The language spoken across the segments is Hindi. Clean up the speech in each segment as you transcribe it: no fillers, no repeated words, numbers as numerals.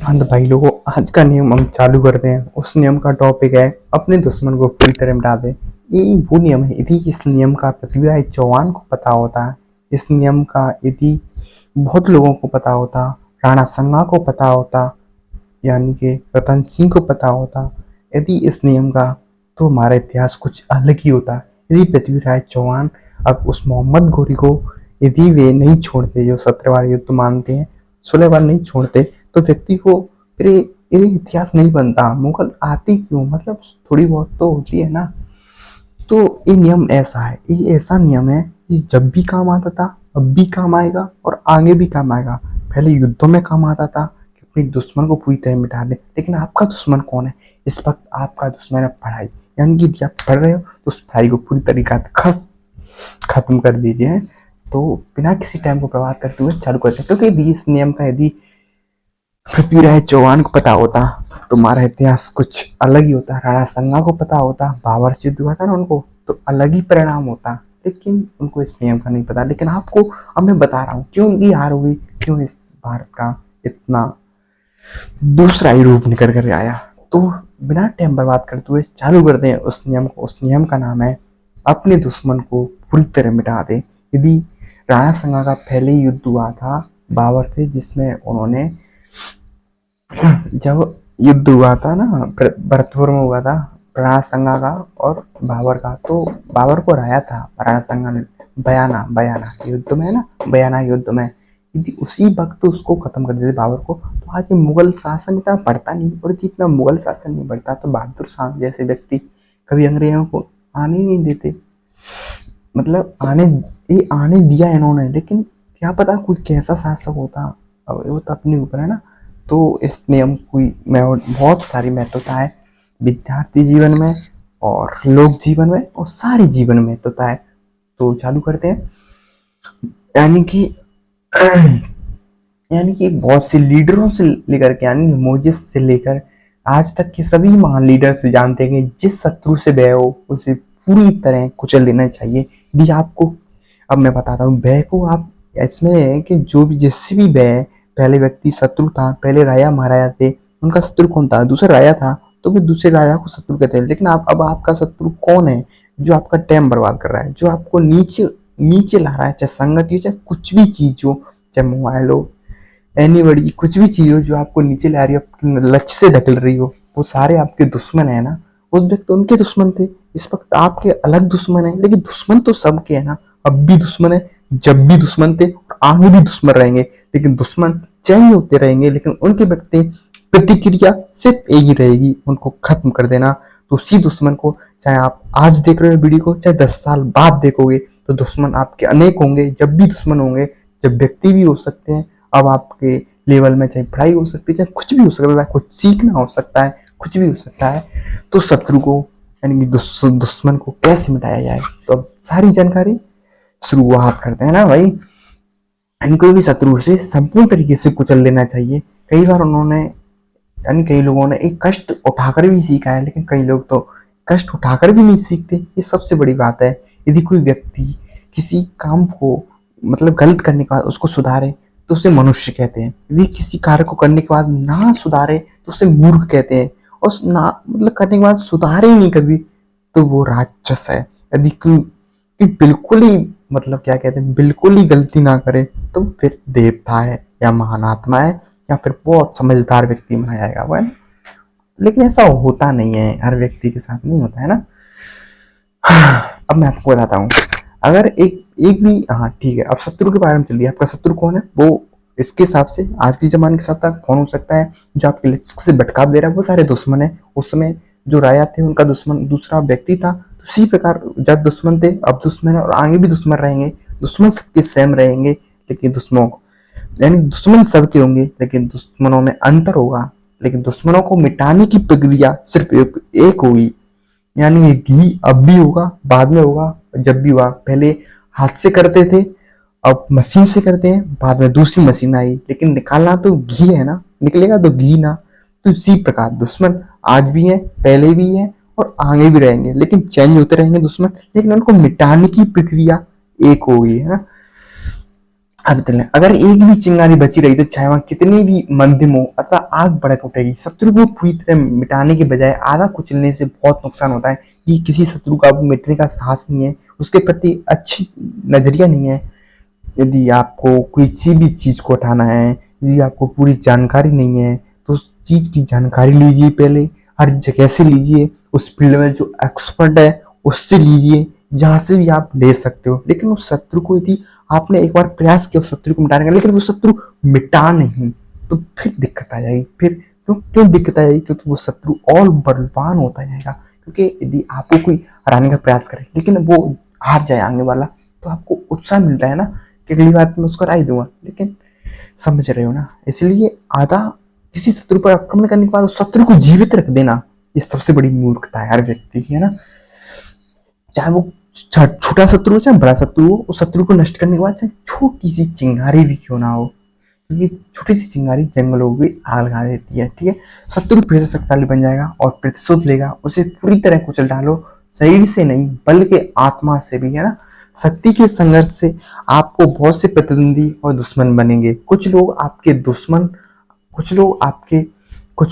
हाँ तो भाई लोगों, आज का नियम हम चालू करते हैं। उस नियम का टॉपिक है अपने दुश्मन को पूरी तरह मिटा दे। ये वो नियम है, यदि इस नियम का पृथ्वीराज चौहान को पता होता, इस नियम का यदि बहुत लोगों को पता होता, राणा संगा को पता होता, यानी कि रतन सिंह को पता होता यदि इस नियम का, तो हमारा इतिहास कुछ अलग ही होता। यदि पृथ्वीराज चौहान अब उस मोहम्मद गोरी को यदि वे नहीं छोड़ते, जो 17 बार युद्ध मानते हैं 16 बार नहीं छोड़ते, तो व्यक्ति को फिर ये इतिहास नहीं बनता। मुगल आती क्यों, मतलब थोड़ी बहुत तो होती है ना। तो ये नियम ऐसा है, ये ऐसा नियम है कि जब भी काम आता था, अब भी काम आएगा और आगे भी काम आएगा। पहले युद्धों में काम आता था कि अपने दुश्मन को पूरी तरह मिटा दे, लेकिन आपका दुश्मन कौन है इस वक्त? आपका दुश्मन है पढ़ाई। यानी कि यदि आप पढ़ रहे हो तो उस पढ़ाई को पूरी तरीका खत्म कर दीजिए। तो बिना किसी टाइम को बर्बाद करते हुए चालू करते हैं, क्योंकि यदि इस नियम का यदि पृथ्वीराज चौहान को पता होता तो हमारा इतिहास कुछ अलग ही होता। राणा संगा को पता होता, बाबर से युद्ध हुआ था ना उनको, तो अलग ही परिणाम होता। लेकिन उनको इस नियम का नहीं पता। लेकिन आपको अब मैं बता रहा हूँ क्यों उनकी हार हुई, क्यों इस भारत का इतना दूसरा ही रूप निकल कर आया। तो बिना टाइम बर्बाद करते हुए चालू करते हैं उस नियम को। उस नियम का नाम है अपने दुश्मन को पूरी तरह मिटा दे। यदि राणा संगा का पहले ही युद्ध हुआ था बाबर से, जिसमें उन्होंने, जब युद्ध हुआ था ना भरतपुर में हुआ था राणा संगा का और बाबर का, तो बाबर को हराया था राणा संगा ने। बयाना बयाना युद्ध में है ना, बयाना युद्ध में। यदि उसी वक्त उसको खत्म कर देते बाबर को, तो आज ये मुगल शासन इतना बढ़ता नहीं। और यदि इतना मुगल शासन नहीं बढ़ता तो बहादुर शाह जैसे व्यक्ति कभी अंग्रेजों को आने ही नहीं देते। मतलब आने दिया इन्होंने, लेकिन क्या पता कोई कैसा शासक होता। अब वो तो अपने ऊपर है ना। तो इस नियम की बहुत सारी महत्वता है विद्यार्थी जीवन में और लोक जीवन में और सारे जीवन में महत्वता है। तो चालू करते हैं। यानी कि बहुत से लीडरों से लेकर के, यानी मोजेस से लेकर आज तक के सभी महान लीडर से जानते हैं कि जिस शत्रु से भय हो उसे पूरी तरह कुचल देना चाहिए। यदि आपको, अब मैं बताता हूँ भय को, आप इसमें है कि जो भी जिससे भी भय, पहले व्यक्ति शत्रु था, पहले राजा महाराजा थे, उनका शत्रु कौन था? दूसरा राजा था, तो फिर दूसरे राजा को शत्रु कहते हैं। लेकिन आप, अब आपका शत्रु कौन है? जो आपका टाइम बर्बाद कर रहा है, जो आपको नीचे नीचे ला रहा है, चाहे संगति हो, चाहे कुछ भी चीज हो, चाहे मोबाइल हो, एनीबडी, कुछ भी चीज हो जो आपको नीचे ला रही हो, लक्ष्य से ढकेल रही हो, वो सारे आपके दुश्मन है ना। उस वक्त उनके दुश्मन थे, इस वक्त आपके अलग दुश्मन है, लेकिन दुश्मन तो सबके है ना। अब भी दुश्मन है, जब भी दुश्मन थे और आगे भी दुश्मन रहेंगे। लेकिन दुश्मन चेंज होते रहेंगे, लेकिन उनके प्रति प्रतिक्रिया सिर्फ एक ही रहेगी, उनको खत्म कर देना। तो उसी दुश्मन को, चाहे आप आज देख रहे हो वीडियो को, चाहे 10 साल बाद देखोगे, तो दुश्मन आपके अनेक होंगे। जब भी दुश्मन होंगे, जब व्यक्ति भी हो सकते हैं, अब आपके लेवल में, चाहे पढ़ाई हो सकती है, चाहे कुछ भी हो सकता है, कुछ सीखना हो सकता है, कुछ भी हो सकता है। तो शत्रु को, यानी कि दुश्मन को कैसे मिटाया जाए, तो अब सारी जानकारी शुरुआत करते हैं ना भाई। कोई भी शत्रु से संपूर्ण तरीके से कुचल देना चाहिए। कई बार उन्होंने, यानी कई लोगों ने एक कष्ट उठाकर भी सीखा है, लेकिन कई लोग तो कष्ट उठाकर भी नहीं सीखते। ये सबसे बड़ी बात है। यदि कोई व्यक्ति किसी काम को, मतलब गलत करने के बाद उसको सुधारे, तो उसे मनुष्य कहते हैं। यदि किसी कार्य को करने के बाद ना सुधारे, तो उसे मूर्ख कहते हैं। और ना, मतलब करने के बाद सुधारे ही नहीं कभी, तो वो राक्षस है। यदि कोई बिल्कुल ही, मतलब क्या कहते हैं, बिल्कुल ही गलती ना करे, तो फिर देवता है या महान आत्मा है, या फिर बहुत समझदार व्यक्ति माना जाएगा वो, है ना। लेकिन ऐसा होता नहीं है, हर व्यक्ति के साथ नहीं होता है ना। अब मैं आपको बताता हूँ। अगर एक एक भी, हाँ ठीक है, अब शत्रु के बारे में चलिए। आपका शत्रु कौन है? वो इसके हिसाब से, आज के जमाने के हिसाब से कौन हो सकता है? जो आपके लक्ष्य से भटकाव दे रहा है, वो सारे दुश्मन है। उस समय जो राजा थे उनका दुश्मन दूसरा व्यक्ति था। तो इसी प्रकार जब दुश्मन थे, अब दुश्मन है और आगे भी दुश्मन रहेंगे। दुश्मन सबके सेम रहेंगे, लेकिन दुश्मनों, यानी दुश्मन सबके होंगे, लेकिन दुश्मनों में अंतर होगा। लेकिन दुश्मनों को मिटाने की प्रक्रिया सिर्फ एक होगी। यानी ये घी अब भी होगा, बाद में होगा, जब भी हुआ। पहले हाथ से करते थे, अब मशीन से करते हैं, बाद में दूसरी मशीन आई। लेकिन निकालना तो घी है ना, निकलेगा तो घी ना। तो इसी प्रकार दुश्मन आज भी है, पहले भी है और आगे भी रहेंगे, लेकिन चेंज होते रहेंगे दुश्मन, लेकिन उनको मिटाने की प्रक्रिया एक होगी, है ना। अब चलें, अगर एक भी चिंगारी बची रही तो चाहे वहां कितनी भी मध्यम हो अथवा आग भड़क उठेगी। शत्रु को पूरी तरह मिटाने के बजाय आधा कुचलने से बहुत नुकसान होता है। कि किसी शत्रु का मिटने का साहस नहीं है, उसके प्रति अच्छी नजरिया नहीं है। यदि आपको किसी भी चीज को उठाना है, यदि आपको पूरी जानकारी नहीं है, तो उस चीज की जानकारी लीजिए, पहले हर जगह से लीजिए, उस फील्ड में जो एक्सपर्ट है उससे लीजिए, जहां से भी आप ले सकते हो। लेकिन उस शत्रु को यदि आपने एक बार प्रयास किया उस शत्रु को मिटाने का, लेकिन वो शत्रु मिटा नहीं, तो फिर दिक्कत आ जाएगी। फिर क्यों दिक्कत आ जाएगी? क्योंकि वो शत्रु और बलवान होता जाएगा। क्योंकि यदि आपको कोई हराने का प्रयास करे लेकिन वो हार जाए आगे वाला, तो आपको उत्साह मिलता है ना कि अगली बार मैं उसको हरा ही दूंगा। लेकिन समझ रहे हो ना, इसलिए आधा किसी शत्रु पर आक्रमण करने के बाद उस शत्रु को जीवित रख देना, ये सबसे बड़ी मूर्खता है हर व्यक्ति की, है ना। चाहे वो छोटा शत्रु हो चाहे बड़ा शत्रु हो, उस शत्रु को नष्ट करने के बाद चाहे छोटी सी चिंगारी भी क्यों ना हो, क्योंकि छोटी सी चिंगारी जंगलों को भी आग लगा देती है। ठीक है, शत्रु फिर से शक्तिशाली बन जाएगा और प्रतिशोध लेगा। उसे पूरी तरह कुचल डालो, शरीर से नहीं बल्कि आत्मा से भी, है ना। शक्ति के संघर्ष से आपको बहुत से प्रतिद्वंदी और दुश्मन बनेंगे। कुछ लोग आपके कुछ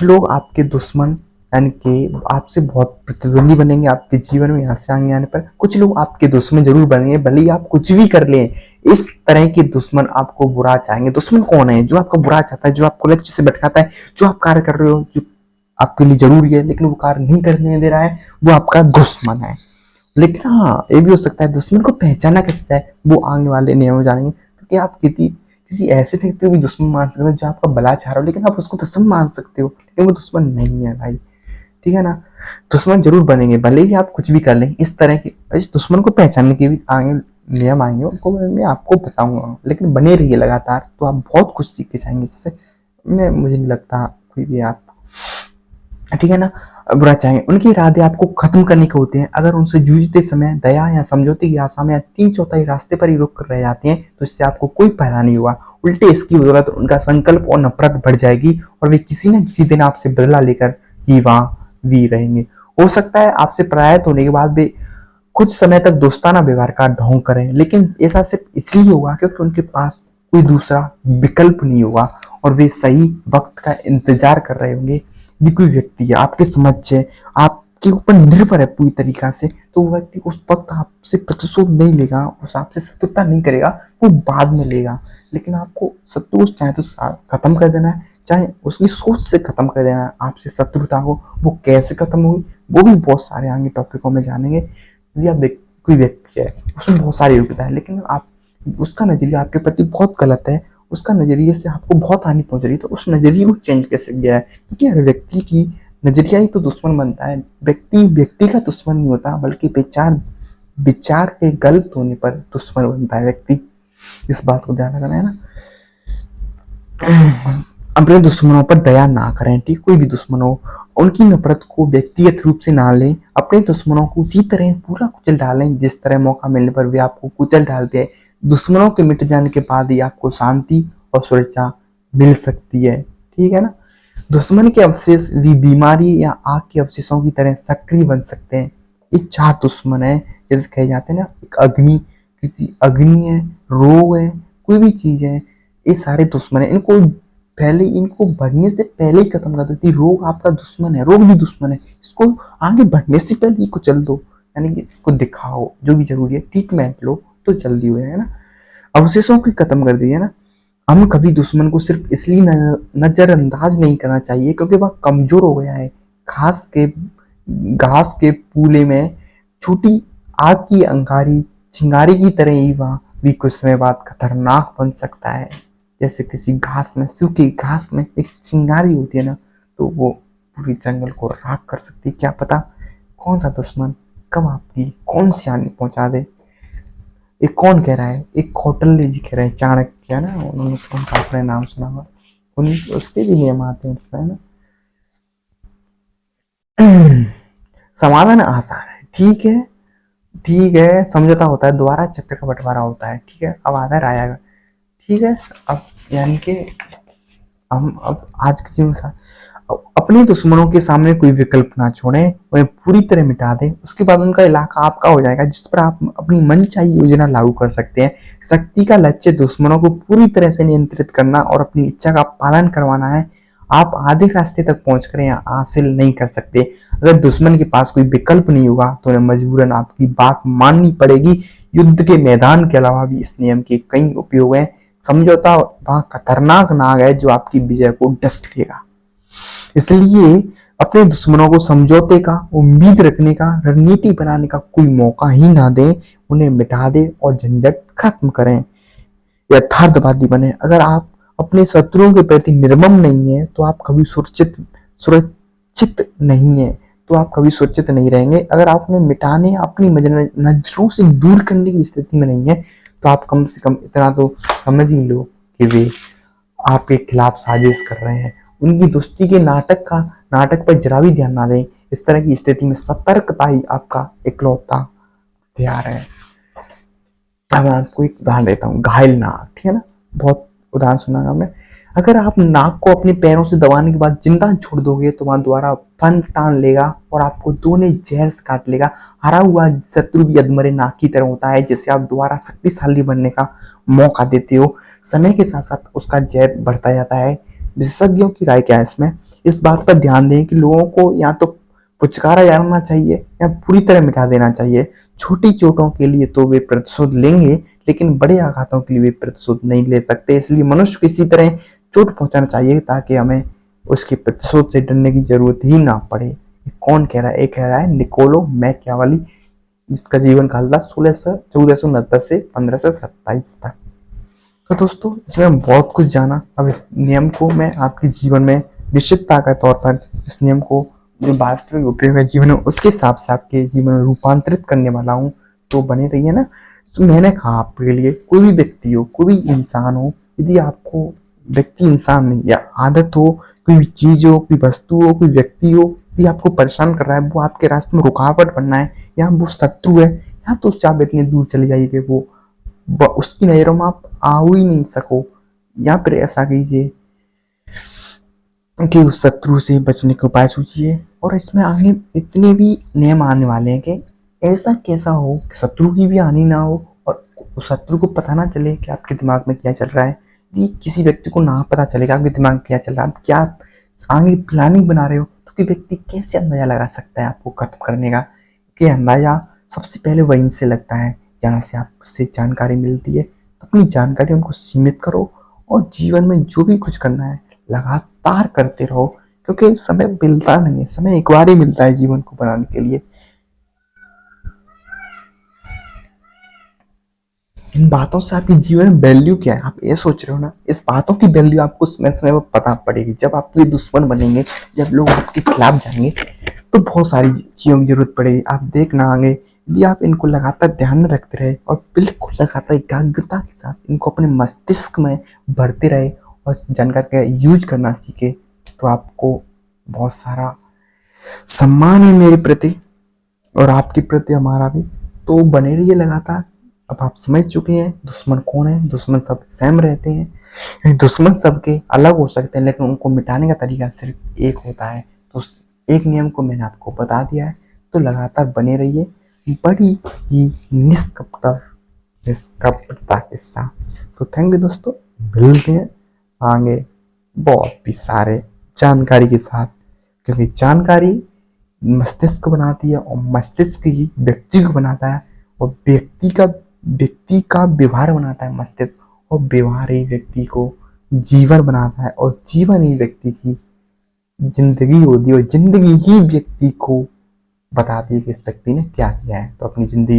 लोग आपके दुश्मन यानी कि आपसे बहुत प्रतिद्वंदी बनेंगे आपके जीवन में यहाँ से आगे आने पर। कुछ लोग आपके दुश्मन जरूर बनेंगे, भले ही आप कुछ भी कर लें। इस तरह के दुश्मन आपको बुरा चाहेंगे। दुश्मन कौन है? जो आपका बुरा चाहता है, जो आपको लक्ष्य से भटकाता है। जो आप कार्य कर रहे हो जो आपके लिए जरूरी है लेकिन वो कार्य नहीं करने दे रहा है, वो आपका दुश्मन है। लेकिन हाँ, ये भी हो सकता है दुश्मन को पहचाना कैसे जाए, वो आने वाले नियम जानेंगे। क्योंकि आप किसी ऐसे व्यक्ति को भी दुश्मन मान सकते हो जो आपका भला चाह रहा हो, लेकिन आप उसको दुश्मन मान सकते हो, लेकिन वो दुश्मन नहीं है भाई। ठीक है ना। दुश्मन जरूर बनेंगे भले ही आप कुछ भी कर लें। इस तरह के इस दुश्मन को पहचानने के भी आगे नियम आएंगे, उनको मैं आपको बताऊंगा। लेकिन बने रहिए लगातार, तो आप बहुत कुछ सीख के जाएंगे इससे। मुझे नहीं लगता कोई भी आप, ठीक है ना, बुरा चाहेंगे। उनके इरादे आपको खत्म करने के होते हैं। अगर उनसे जूझते समय दया या समझौते की आशा में 3/4 रास्ते पर ही रुक कर रह जाते हैं, तो इससे आपको कोई फायदा नहीं हुआ। उल्टे इसकी बदौलत उनका संकल्प और नफरत बढ़ जाएगी और वे किसी न किसी दिन आपसे बदला लेकर ही वहां भी रहेंगे। हो सकता है आपसे परायत होने के बाद वे कुछ समय तक दोस्ताना व्यवहार का ढोंग करें, लेकिन ऐसा सिर्फ इसलिए होगा क्योंकि उनके पास कोई दूसरा विकल्प नहीं होगा और वे सही वक्त का इंतजार कर रहे होंगे। यदि कोई व्यक्ति है आपके समझ है, आपके ऊपर निर्भर है पूरी तरीका से, तो वो व्यक्ति उस वक्त आपसे प्रतिशोध नहीं लेगा, उस आपसे शत्रुता नहीं करेगा, वो बाद में लेगा। लेकिन आपको शत्रु चाहे तो खत्म कर देना है, चाहे उसकी सोच से खत्म कर देना है आपसे शत्रुता को। वो कैसे खत्म हुई वो भी बहुत सारे आगे टॉपिकों में जानेंगे। यदि आप कोई व्यक्ति है उसमें बहुत सारी योग्यता है, लेकिन आप उसका नजरिया आपके प्रति बहुत गलत है, उसका नजरिए से आपको बहुत हानि पहुंच रही है, तो उस नजरिए को चेंज कैसे किया है? क्योंकि हर व्यक्ति की नजरिया ही तो दुश्मन बनता है। व्यक्ति का दुश्मन नहीं होता, बल्कि विचार के गलत होने पर दुश्मन बनता है व्यक्ति। इस बात को ध्यान रखना है ना। अपने दुश्मनों पर दया ना करें। ठीक, कोई भी दुश्मन हो उनकी नफरत को व्यक्तिगत रूप से ना लें। अपने दुश्मनों को उसी तरह पूरा कुचल डालें जिस तरह मौका मिलने पर वे आपको कुचल डालते हैं। दुश्मनों के मिट जाने के बाद ही आपको शांति और सुरक्षा मिल सकती है। ठीक है ना। दुश्मन के अवशेष भी बीमारी या आग के अवशेषों की तरह सक्रिय बन सकते हैं। ये 4 दुश्मन है, जैसे कहे जाते हैं ना, एक अग्नि है, रोग है, कोई भी चीज है, ये सारे दुश्मन है। इनको बढ़ने से पहले ही खत्म कर दो। रोग आपका दुश्मन है, रोग भी दुश्मन है, इसको आगे बढ़ने से पहले ही को चल दो। यानी कि इसको दिखाओ, जो भी जरूरी है ट्रीटमेंट लो तो जल्दी हो जाए ना। अवशेषों को खत्म कर दिए ना। हम कभी दुश्मन को सिर्फ इसलिए नजरअंदाज नहीं करना चाहिए क्योंकि वह कमजोर हो गया है। घास के पूले में छोटी आग की अंगारी चिंगारी की तरह ही वह भी कुछ समय बाद खतरनाक बन सकता है। जैसे किसी घास में, सूखी घास में एक चिंगारी होती है ना, तो वो पूरी जंगल को राख कर सकती है। क्या पता कौन सा दुश्मन कब आपकी कौन सी हानि पहुंचा दे। एक कौन कह रहा है, एक कौटिल्य जी कह रहे हैं, चाणक्य है ना, उन्होंने अपने नाम सुना हुआ, उसके भी नियम आते हैं इसमें ना। समाधान आसान है। ठीक है, समझौता होता है, दोबारा चक्र का बंटवारा होता है। ठीक है, अब आता है राया। ठीक है, अब यानी कि हम अब आज के जीवन में अपने दुश्मनों के सामने कोई विकल्प ना छोड़ें, उन्हें पूरी तरह मिटा दें। उसके बाद उनका इलाका आपका हो जाएगा, जिस पर आप अपनी मनचाही योजना लागू कर सकते हैं। शक्ति का लक्ष्य दुश्मनों को पूरी तरह से नियंत्रित करना और अपनी इच्छा का पालन करवाना है। आप आधे रास्ते तक पहुंच कर यहाँ हासिल नहीं कर सकते। अगर दुश्मन के पास कोई विकल्प नहीं होगा तो उन्हें मजबूरन आपकी बात माननी पड़ेगी। युद्ध के मैदान के अलावा भी इस नियम के कई उपयोग हैं। समझौता वहां खतरनाक नाग है जो आपकी विजय को डस लेगा। इसलिए अपने दुश्मनों को समझौते का, उम्मीद रखने का, रणनीति बनाने का कोई मौका ही ना दें। उन्हें मिटा दें और झंझट खत्म करें। यथार्थवादी बने। अगर आप अपने शत्रुओं के प्रति निर्मम नहीं है तो आप कभी सुरक्षित नहीं है, तो आप कभी सुरक्षित नहीं रहेंगे। अगर आप उन्हें मिटाने, अपनी नजरों से दूर करने की स्थिति में नहीं है तो आप कम से कम इतना तो समझ ही लो कि वे आपके खिलाफ साजिश कर रहे हैं। उनकी दोस्ती के नाटक पर जरा भी ध्यान ना दें। इस तरह की स्थिति में सतर्कता ही आपका इकलौता हथियार है। अब मैं आपको एक उदाहरण देता हूँ, घायल नाग, ठीक है ना, बहुत उदाहरण सुना आपने। अगर आप नाग को अपने पैरों से दबाने के बाद जिंदा छोड़ दोगे तो वहां दोबारा फन टान लेगा और आपको दोनों जहर से काट लेगा। हरा हुआ शत्रु भी अधमरे नाग की तरह होता है, जिसे आप दोबारा शक्तिशाली बनने का मौका देते हो। समय के साथ साथ उसका जहर बढ़ता जाता है। विशेषज्ञों की राय क्या है इसमें? इस बात पर ध्यान दें कि लोगों को या तो पुचकारा जाना चाहिए या पूरी तरह मिटा देना चाहिए। छोटी चोटों के लिए तो वे प्रतिशोध लेंगे, लेकिन बड़े आघातों के लिए वे प्रतिशोध नहीं ले सकते। इसलिए मनुष्य को इसी तरह चोट पहुंचाना चाहिए ताकि हमें उसके प्रतिशोध से डरने की जरूरत ही ना पड़े। कौन कह रहा है? एक कह रहा है निकोलो मैकियावेली, जिसका जीवन काल था 1490 से 1527 तक। तो दोस्तों, इसमें बहुत कुछ जाना। अब इस नियम को मैं आपके जीवन में निश्चितता के तौर पर इस नियम को जो वास्तविक उपयोग है जीवन में, उसके हिसाब से आपके जीवन में रूपांतरित करने वाला हूँ। तो बने रहिए ना। तो मैंने कहा आपके लिए, कोई भी व्यक्ति हो, कोई भी इंसान हो, यदि आपको व्यक्ति इंसान नहीं या आदत हो, कोई चीज हो, कोई वस्तु हो, कोई व्यक्ति हो, ये आपको परेशान कर रहा है, वो आपके रास्ते में रुकावट बनना है या वो शत्रु है, या तो उससे आप इतनी दूर चले जाइए कि वो उसकी नजरों में आप आ ही नहीं सको। या फिर ऐसा कीजिए कि उस शत्रु से बचने के उपाय सोचिए। और इसमें आगे इतने भी नियम आने वाले हैं कि ऐसा कैसा हो कि शत्रु की भी हानि ना हो और उस शत्रु को पता ना चले कि आपके दिमाग में क्या चल रहा है। यदि किसी व्यक्ति को ना पता चलेगा आपके दिमाग में क्या चल रहा है, आप क्या आगे प्लानिंग बना रहे हो, तो कि व्यक्ति कैसे अंदाजा लगा सकता है आपको खत्म करने का? कि अंदाजा सबसे पहले वहीं से लगता है जहाँ से आपसे जानकारी मिलती है। तो अपनी जानकारी उनको सीमित करो और जीवन में जो भी कुछ करना है लगातार करते रहो, क्योंकि समय मिलता नहीं है, समय एक बार ही मिलता है जीवन को बनाने के लिए। इन बातों से आपके जीवन में वैल्यू क्या है, आप ये सोच रहे हो ना, इस बातों की वैल्यू आपको समय समय पर पता पड़ेगी। जब आपके दुश्मन बनेंगे, जब लोग आपके खिलाफ जाएंगे, तो बहुत सारी चीजों की जरूरत पड़ेगी। आप देखना आगे, यदि आप इनको लगातार ध्यान में रखते रहे और बिल्कुल लगातार एकाग्रता के साथ इनको अपने मस्तिष्क में भरते रहे और जानकारी का यूज करना सीखे, तो आपको बहुत सारा सम्मान है मेरे प्रति और आपके प्रति हमारा भी। तो बने रहिए लगातार। अब आप समझ चुके हैं दुश्मन कौन है। दुश्मन सब सेम रहते हैं, दुश्मन सबके अलग हो सकते हैं, लेकिन उनको मिटाने का तरीका सिर्फ एक होता है। तो उस एक नियम को मैंने आपको बता दिया है। तो लगातार बने रहिए बड़ी ही निष्कपटता के साथ। तो थैंक यू दोस्तों, मिलते हैं आगे बहुत भी सारे जानकारी के साथ, क्योंकि जानकारी मस्तिष्क को बनाती है और मस्तिष्क ही व्यक्ति को बनाता है और व्यक्ति का व्यवहार बनाता है मस्तिष्क, और व्यवहार ही व्यक्ति को जीवन बनाता है और जीवन ही व्यक्ति की जिंदगी होती है और जिंदगी ही व्यक्ति को बताती है कि इस व्यक्ति ने क्या किया है। तो अपनी जिंदगी